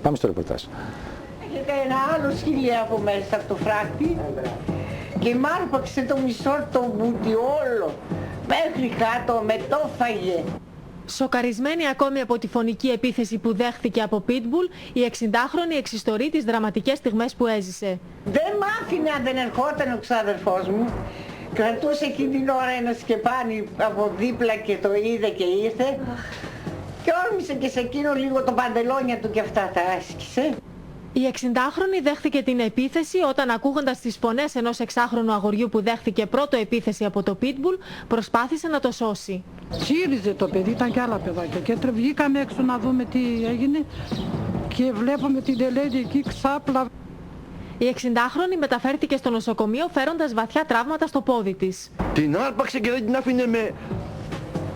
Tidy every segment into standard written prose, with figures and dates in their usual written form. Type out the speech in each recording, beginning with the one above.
Πάμε στο ρεπορτάζ. Έχετε ένα άλλο σκυλί από μέσα από το φράχτη και μ' άρπαξε το μισό το μπούτι όλο μέχρι κάτω, με το φαγε. Σοκαρισμένη ακόμη από τη φωνική επίθεση που δέχθηκε από Pitbull, η 60χρονη εξιστορεί τις δραματικές στιγμές που έζησε. Δεν μ' άφηνε αν δεν ερχόταν ο ξάδερφός μου. Κρατούσε εκείνη την ώρα ένα σκεπάνι από δίπλα και το είδε και ήρθε. Και όρμησε και σε εκείνο λίγο το παντελόνια του και αυτά τα άσκησε. Η 60χρονη δέχθηκε την επίθεση όταν, ακούγοντας τις φωνές ενός 6χρονου αγοριού που δέχθηκε πρώτο επίθεση από το Pitbull, προσπάθησε να το σώσει. Τσίριζε το παιδί, ήταν και άλλα παιδάκια και βγήκαμε έξω να δούμε τι έγινε και βλέπουμε την τελένη εκεί ξάπλα. Η 60χρονη μεταφέρθηκε στο νοσοκομείο φέροντας βαθιά τραύματα στο πόδι της. Την άρπαξε και δεν την άφηνε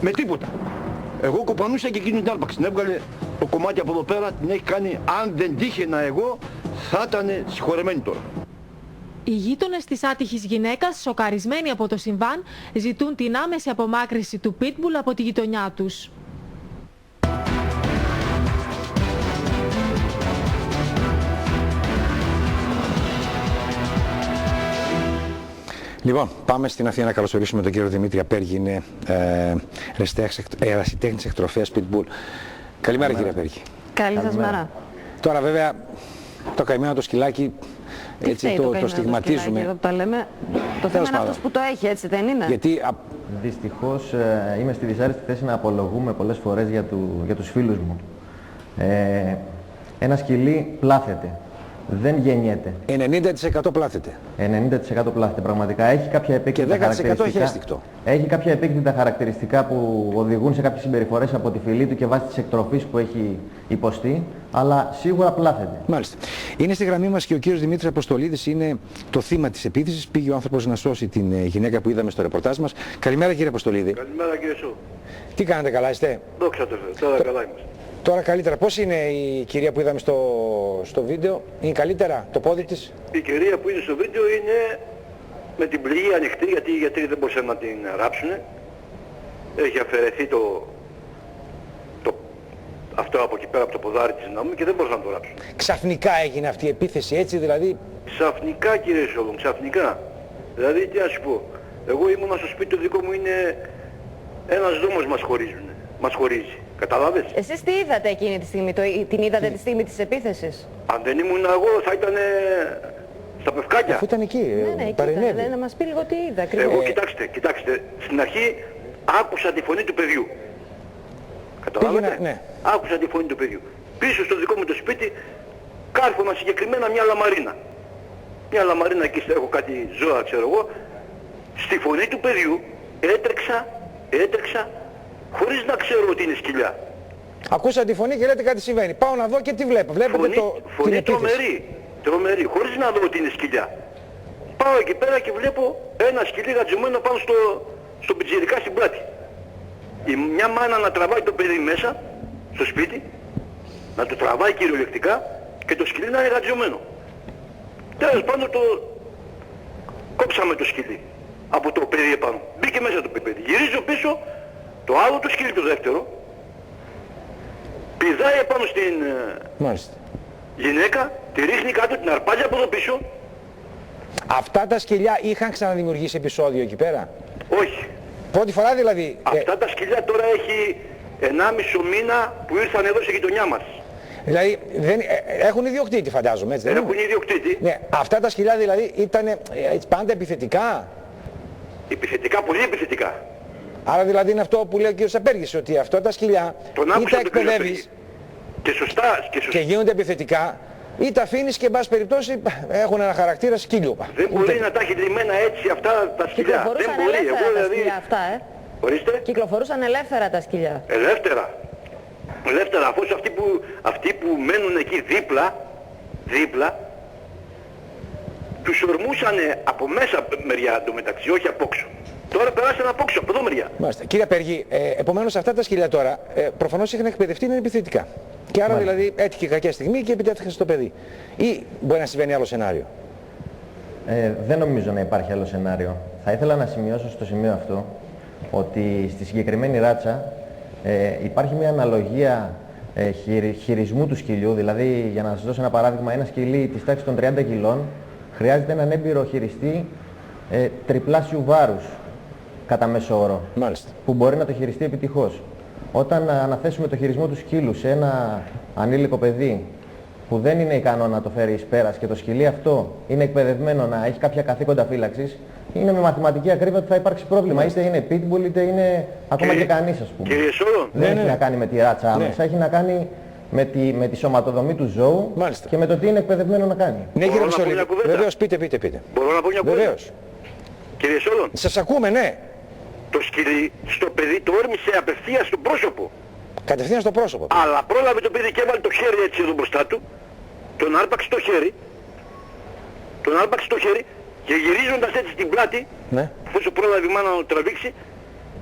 με τίποτα. Εγώ κοπανούσα και εκείνη την άρπαξε. Την έβγαλε το κομμάτι από εδώ πέρα, την έχει κάνει. Αν δεν τύχαινα εγώ, θα ήταν συγχωρεμένη τώρα. Οι γείτονες της άτυχης γυναίκας, σοκαρισμένοι από το συμβάν, ζητούν την άμεση απομάκρυνση του Pitbull από τη γειτονιά τους. Λοιπόν, πάμε στην Αθήνα να καλωσορίσουμε τον κύριο Δημήτρη Απέργη, είναι ερασιτέχνης εκτροφέας Pitbull. Καλημέρα κύριε Απέργη. Καλή σας μέρα. Τώρα βέβαια το καημένο το σκυλάκι, έτσι το στιγματίζουμε. Εδώ που τα λέμε, το θέμα είναι αυτός που το έχει, έτσι δεν είναι? Γιατί δυστυχώς είμαι στη δυσάρεστη θέση να απολογούμε πολλές φορές για τους φίλους μου. Ένα σκυλί πλάθεται. Δεν γεννιέται. 90% πλάθεται. 90% πλάθεται πραγματικά. Έχει κάποια επέκτητα χαρακτηριστικά. Έχει αίσθηκτο. Έχει κάποια επέκτητα χαρακτηριστικά που οδηγούν σε κάποιες συμπεριφορές από τη φυλή του και βάσει της εκτροφής που έχει υποστεί, αλλά σίγουρα πλάθεται. Μάλιστα. Είναι στη γραμμή μας και ο κύριος Δημήτρης Αποστολίδης, είναι το θύμα της επίθεσης. Πήγε ο άνθρωπος να σώσει την γυναίκα που είδαμε στο ρεπορτάζ μας. Καλημέρα κύριε Αποστολίδη. Καλημέρα κύριε Σου. Τι κάνετε, καλά είστε? Δόξα τω Θεώ, τώρα καλά είμαστε. Τώρα καλύτερα. Πώς είναι η κυρία που είδαμε στο βίντεο? Είναι καλύτερα το πόδι της? Η κυρία που είναι στο βίντεο είναι με την πληγή ανοιχτή, γιατί οι γιατροί δεν μπορούσαν να την ράψουν. Έχει αφαιρεθεί αυτό από εκεί πέρα από το ποδάρι της να μου και δεν μπορούσαν να το ράψουν. Ξαφνικά έγινε αυτή η επίθεση, έτσι δηλαδή? Ξαφνικά κύριε Σόλων, ξαφνικά. Δηλαδή τι να σου πω, εγώ ήμουνα στο σπίτι το δικό μου, είναι ένας δρόμος μας χωρίζει. Καταλάβες. Εσείς τι είδατε εκείνη τη στιγμή, την είδατε τη στιγμή της επίθεσης? Αν δεν ήμουν εγώ θα ήταν στα πευκάκια. Αφού ήταν εκεί, Ναι, παρενέβη. να μας πει λίγο τι είδα ακριβώς. Εγώ κοιτάξτε, στην αρχή άκουσα τη φωνή του παιδιού. Καταλάβατε. Ναι. Άκουσα τη φωνή του παιδιού. Πίσω στο δικό μου το σπίτι κάρφωνα συγκεκριμένα μια λαμαρίνα. Μια λαμαρίνα εκεί έχω κάτι ζώα ξέρω εγώ. Στη φωνή του παιδιού έτρεξα χωρίς να ξέρω ότι είναι σκυλιά. Ακούσα τη φωνή και λέτε κάτι συμβαίνει. Πάω να δω και τι βλέπω. Βλέπετε φωνή τρομερή, χωρίς να δω ότι είναι σκυλιά. Πάω εκεί πέρα και βλέπω ένα σκυλί γατζωμένο πάνω στο πιτζιρικά στην πλάτη. Μια μάνα να τραβάει το παιδί μέσα, στο σπίτι, να το τραβάει κυριολεκτικά και το σκυλί να είναι γατζωμένο. Τέλος πάντων κόψαμε το σκυλί από το παιδί επάνω. Μπήκε μέσα το παιδί. Γυρίζω πίσω, το άλλο το σκυλί το δεύτερο, πηδάει επάνω στην γυναίκα, τη ρίχνει κάτω, την αρπάζει από εδώ πίσω. Αυτά τα σκυλιά είχαν ξαναδημιουργήσει επεισόδιο εκεί πέρα? Όχι. Πρώτη φορά δηλαδή? Αυτά τα σκυλιά τώρα έχει 1,5 μήνα που ήρθαν εδώ στη γειτονιά μας. Δηλαδή έχουν ιδιοκτήτη φαντάζομαι, έτσι δεν είναι? Έχουν ιδιοκτήτη. Ναι, αυτά τα σκυλιά δηλαδή ήταν πάντα επιθετικά? Επιθετικά, πολύ επιθετικά. Άρα δηλαδή είναι αυτό που λέει ο κ. Απέργης, ότι αυτά τα σκυλιά ή τα εκπαιδεύεις και γίνονται επιθετικά, ή τα αφήνεις και εν πάση περιπτώσει έχουν ένα χαρακτήρα σκύλιο. Δεν μπορεί να τα έχει λυμμένα έτσι αυτά τα σκυλιά. Κυκλοφορούσαν ελεύθερα τα σκυλιά αυτά, Ορίστε. Κυκλοφορούσαν ελεύθερα τα σκυλιά. Ελεύθερα, αφού αυτοί που μένουν εκεί δίπλα, τους ορμούσαν από μέσα μεριά εντωμεταξύ, όχι από έξω. Τώρα περάσαν από έξω, από εδώ μεριά. Μάλιστα. Κύριε Απέργη, επομένως αυτά τα σκυλιά τώρα προφανώς είχαν εκπαιδευτεί να είναι επιθετικά. Και άρα δηλαδή έτυχε κακιά στιγμή και επιτέθηκαν στο παιδί. Ή μπορεί να συμβαίνει άλλο σενάριο? Δεν νομίζω να υπάρχει άλλο σενάριο. Θα ήθελα να σημειώσω στο σημείο αυτό ότι στη συγκεκριμένη ράτσα υπάρχει μια αναλογία χειρισμού του σκυλιού. Δηλαδή, για να σας δώσω ένα παράδειγμα, ένα σκυλί της τάξης των 30 κιλών χρειάζεται έναν έμπειρο χειριστή τριπλάσιου βάρους κατά μέσο όρο, Μάλιστα. που μπορεί να το χειριστεί επιτυχώς. Όταν αναθέσουμε το χειρισμό του σκύλου σε ένα ανήλικο παιδί που δεν είναι ικανό να το φέρει εις πέρας και το σκυλί αυτό είναι εκπαιδευμένο να έχει κάποια καθήκοντα φύλαξης, είναι με μαθηματική ακρίβεια ότι θα υπάρξει πρόβλημα. Είτε είναι pitbull, είτε είναι ακόμα και κανείς, ας πούμε. Δεν έχει να κάνει με τη ράτσα άμεσα, έχει να κάνει με τη σωματοδομή του ζώου. Μάλιστα. Και με το τι είναι εκπαιδευμένο να κάνει. Ναι, κύριε Μισολίδη. Βεβαίως, πείτε. Μπορώ να πω μια κουβέντα? Βεβαίως. Κύριε Σόλων. Σας ακούμε, ναι. Το σκυλί στο παιδί το όρμησε απευθείας στο πρόσωπο. Κατευθείαν στο πρόσωπο. Αλλά πρόλαβε το παιδί και έβαλε το χέρι έτσι εδώ μπροστά του, τον άρπαξε το χέρι, και γυρίζοντας έτσι την πλάτη, Ναι. όσο πρόλαβε η μάνα να το τραβήξει,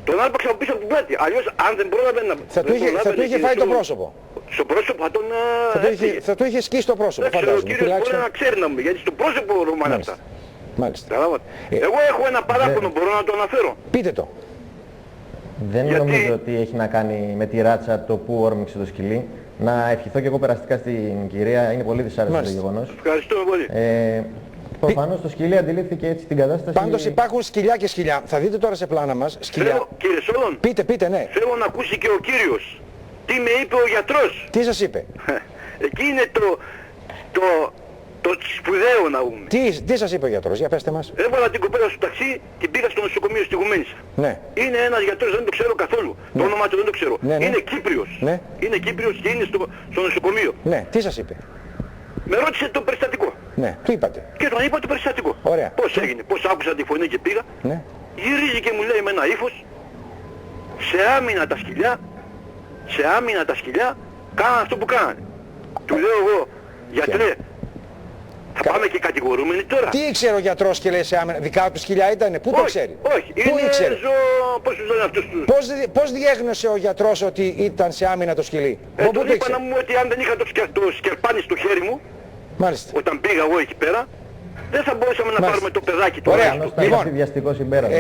τον άρπαξε από πίσω από την πλάτη. Αλλιώς αν δεν πρόλαβε να... Θα του είχε φάει το πρόσωπο. Στο πρόσωπο θα τον... Θα του είχε σκίσει το πρόσωπο, δεν ξέρω, ο φαντάζομαι. κύριος μπορεί να ξέρει να μου, γιατί στο πρόσωπο ρωμάνε αυτά. Μάλιστα. Εγώ έχω ένα παράπονο, μπορώ να το αναφέρω. Πείτε το. Δεν νομίζω ότι έχει να κάνει με τη ράτσα το που όρμηξε το σκυλί. Να ευχηθώ και εγώ περαστικά στην κυρία, είναι πολύ δυσάρεστο το γεγονός. Ευχαριστούμε πολύ. Προφανώς το σκυλί αντιλήφθηκε έτσι την κατάσταση. Πάντως υπάρχουν σκυλιά και σκυλιά. Θα δείτε τώρα σε πλάνα μας σκυλιά. Κύριε Σόλων, Πείτε, ναι. θέλω να ακούσει και ο κύριος. Τι με είπε ο γιατρός. Τι σας είπε. Εκεί είναι το σπουδαίο να πούμε. Τι σας είπε ο γιατρός, για πέστε μας. Έβαλα την κοπέλα στο ταξί, την πήγα στο νοσοκομείο στη Γουμένισσα. Ναι. Είναι ένας γιατρός, δεν το ξέρω καθόλου. Το όνομά του δεν το ξέρω. Ναι. Είναι Κύπριος. Ναι. Είναι Κύπριος και είναι στο νοσοκομείο. Ναι, τι σας είπε. Με ρώτησε το περιστατικό. Ναι, τι είπατε. Και τον είπα το περιστατικό. Ωραία. Πώς έγινε, πώς άκουσα τη φωνή και πήγα. Ναι. Γυρίζει και μου λέει με ένα ύφος, σε άμυνα τα σκυλιά, κάνανε αυτό που κάνανε. Του λέω εγώ, γιατρέ, θα πάμε και κατηγορούμενοι τώρα. Τι ήξερε ο γιατρός και λέει σε άμενα, δικά του σκυλιά ήτανε, πού το ξέρει. Όχι, Πού είναι ήξερε. πώς τους λένε αυτούς τους. Πώς διέγνωσε ο γιατρός ότι ήταν σε άμυνα το σκυλί. Πού Τον το είπα ήξερε. να μου ότι αν δεν είχα το σκερπάνι στο χέρι μου, Μάλιστα. όταν πήγα εγώ εκεί πέρα, δεν θα μπορούσαμε να πάρουμε το παιδάκι του. Ωραία. Ήταν Λοιπόν, συνδυαστικό συμπέρασμα.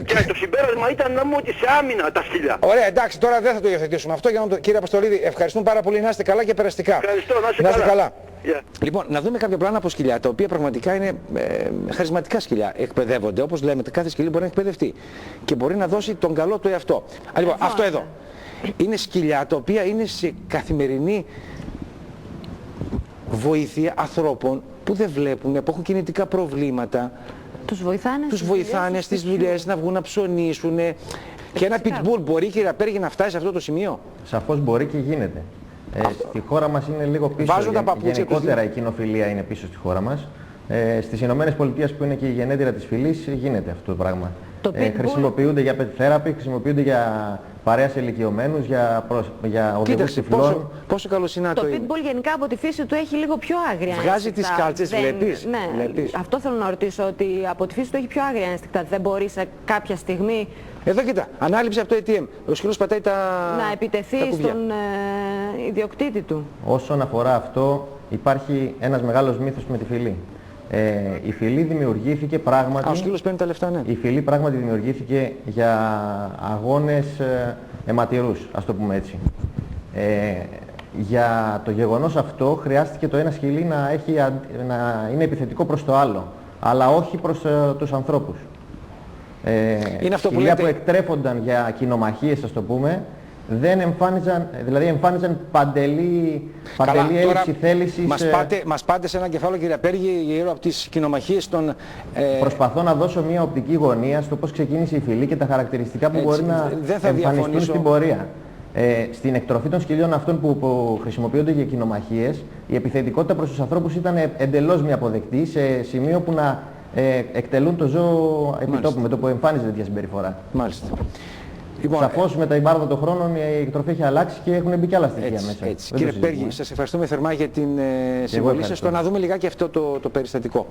Και το συμπέρασμα ήταν να μου ότι σε άμυνα τα σκυλιά. Ωραία, εντάξει, τώρα δεν θα το υιοθετήσουμε αυτό. Κύριε Αποστολίδη, ευχαριστούμε πάρα πολύ. Να είστε καλά και περαστικά. Ευχαριστώ, να είστε καλά. Yeah. Λοιπόν, να δούμε κάποια πλάνα από σκυλιά, τα οποία πραγματικά είναι χαρισματικά σκυλιά. Εκπαιδεύονται, όπως λέμε, κάθε σκυλί μπορεί να εκπαιδευτεί και μπορεί να δώσει τον καλό του εαυτό. Λοιπόν, αυτό εδώ είναι σκυλιά τα οποία είναι σε καθημερινή βοήθεια ανθρώπων που δεν βλέπουν, που έχουν κινητικά προβλήματα. Τους βοηθάνε στις δουλειές, να βγουν να ψωνίσουν. Και ένα pitbull μπορεί, κύριε Απέργη, να φτάσει σε αυτό το σημείο. Σαφώς μπορεί και γίνεται. Στη χώρα μας είναι λίγο πίσω. Βάζουν τα παπούτσια γενικότερα η κοινοφιλία είναι πίσω στη χώρα μας. Στις Ηνωμένες Πολιτείες, που είναι και η γενέτειρα της φυλής, γίνεται αυτό το πράγμα. Χρησιμοποιούνται για pet therapy, χρησιμοποιούνται για παρέα σε ηλικιωμένους, για οδηγούς τυφλών. Πόσο καλοσυνάτο το είναι. pitbull γενικά από τη φύση του έχει λίγο πιο άγρια Βγάζει ένστικτα. τις κάλτσες, βλέπεις. Ναι, βλέπεις. αυτό θέλω να ρωτήσω, ότι από τη φύση του έχει πιο άγρια ένστικτα. Δεν μπορεί σε κάποια στιγμή Εδώ κοίτα, ανάληψη από το ATM. Ο σκύλος πατάει τα να επιτεθεί στον ιδιοκτήτη του. Όσον αφορά αυτό, υπάρχει ένας μεγάλος μύθος με τη φυλή. Η φυλή δημιουργήθηκε πράγματι... Ο σκύλος παίρνει τα λεφτά, ναι. Η φυλή πράγματι δημιουργήθηκε για αγώνες αιματηρούς, ας το πούμε έτσι. Για το γεγονός αυτό χρειάστηκε το ένα σκυλί να είναι επιθετικό προς το άλλο, αλλά όχι προς τους ανθρώπους. Είναι αυτό σκυλιά που που εκτρέφονταν για κοινομαχίες, ας το πούμε, δεν εμφάνιζαν, δηλαδή εμφάνιζαν παντελή έλλειψη θέλησης. Μας πάτε σε ένα κεφάλαιο, κύριε Απέργη, γύρω από τις κοινομαχίες των... Προσπαθώ να δώσω μια οπτική γωνία στο πώς ξεκίνησε η φυλή και τα χαρακτηριστικά που μπορεί να εμφανιστούν στην πορεία. Στην εκτροφή των σκυλιών αυτών που χρησιμοποιούνται για κοινομαχίες, η επιθετικότητα προς τους ανθρώπους ήταν εντελώς μη αποδεκτή, σε σημείο που να εκτελούν το ζώο επιτόπου, με το που εμφάνιζε τέτοια συμπεριφορά. Μάλιστα. Λοιπόν, σαφώς με τα υπάρδα των χρόνων η εκτροφή έχει αλλάξει και έχουν μπει και άλλα στοιχεία μέσα. Έτσι. Κύριε Πέργη, σας ευχαριστούμε θερμά για την συμβολή σας. Το να δούμε λιγάκι αυτό το περιστατικό.